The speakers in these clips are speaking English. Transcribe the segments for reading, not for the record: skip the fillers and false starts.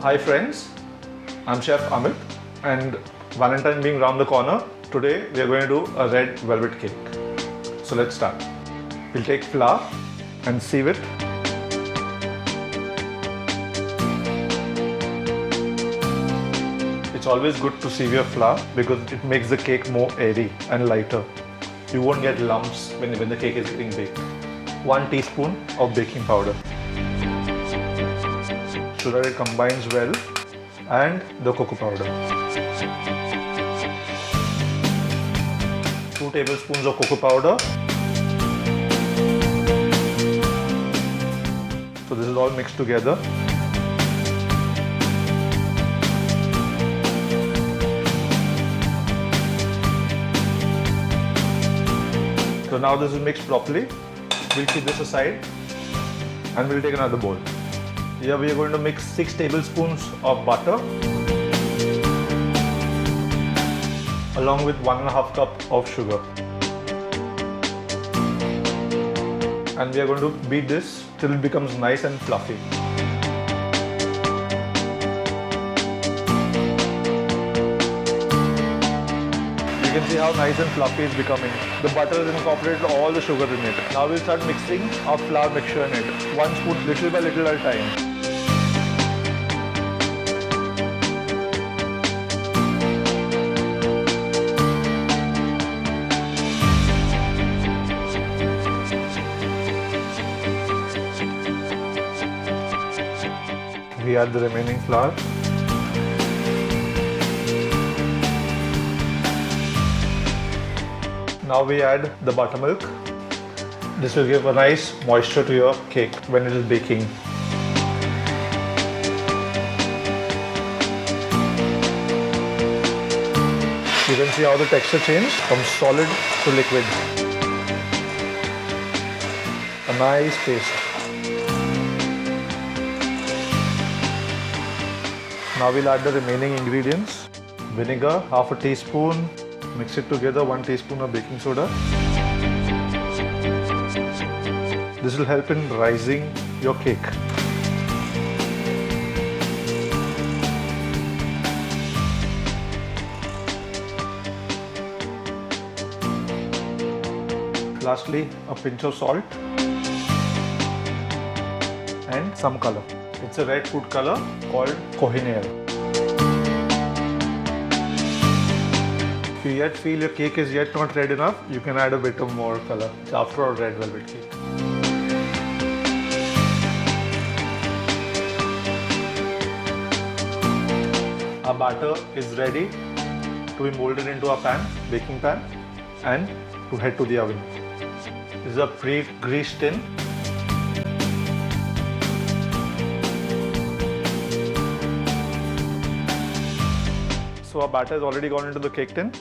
Hi friends, I'm Chef Amit, and Valentine being round the corner, today we are going to do a red velvet cake. So let's start. We'll take flour and sieve it. It's always good to sieve your flour because it makes the cake more airy and lighter. You won't get lumps when the cake is getting baked. 1 teaspoon of baking powder, so that it combines well, and the cocoa powder. 2 tablespoons of cocoa powder. So this is all mixed together. So now this is mixed properly. We'll keep this aside and we'll take another bowl. Here we are going to mix 6 tablespoons of butter along with 1.5 cup of sugar. And we are going to beat this till it becomes nice and fluffy. You can see how nice and fluffy it's becoming. The butter has incorporated all the sugar in it. Now we'll start mixing our flour mixture in it. 1 spoon, little by little at a time. We add the remaining flour. Now we add the buttermilk. This will give a nice moisture to your cake when it is baking. You can see how the texture changed from solid to liquid. A nice paste. Now we'll add the remaining ingredients. Vinegar, half a teaspoon. Mix it together, 1 teaspoon of baking soda. This will help in rising your cake. Lastly, a pinch of salt and some color. It's a red food color called Kohinoor. If you yet feel your cake is yet not red enough, you can add a bit of more color. It's after all red velvet cake. Our batter is ready to be molded into our pan, baking pan, and to head to the oven. This is a pre-greased tin. So our batter has already gone into the cake tin,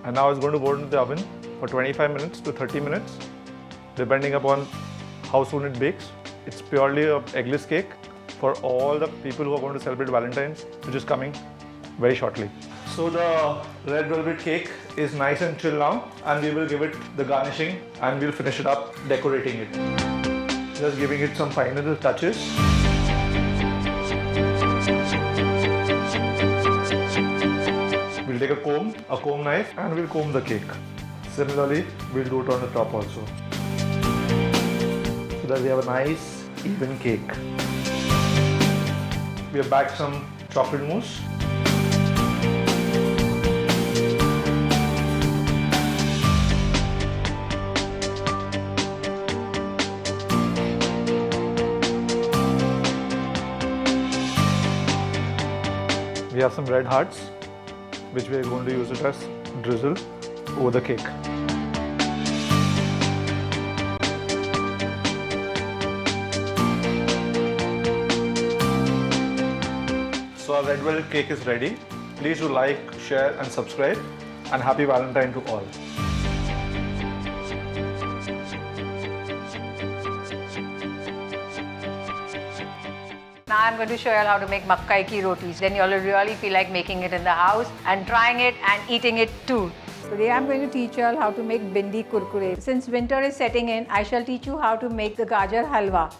and now it's going to go into the oven for 25 minutes to 30 minutes, depending upon how soon it bakes. It's purely an eggless cake for all the people who are going to celebrate Valentine's, which is coming very shortly. So the red velvet cake is nice and chill now, and we will give it the garnishing and we'll finish it up decorating it. Just giving it some final touches. We'll take a comb knife, and we'll comb the cake. Similarly, we'll do it on the top also, so that we have a nice even cake. We have backed some chocolate mousse. We have some red hearts, which we are going to use it as drizzle over the cake. So our red velvet cake is ready. Please do like, share and subscribe, and happy Valentine to all. Now I'm going to show you all how to make makkai ki rotis. Then you'll really feel like making it in the house and trying it and eating it too. Today I'm going to teach you all how to make bindi kurkure. Since winter is setting in, I shall teach you how to make the gajar halwa.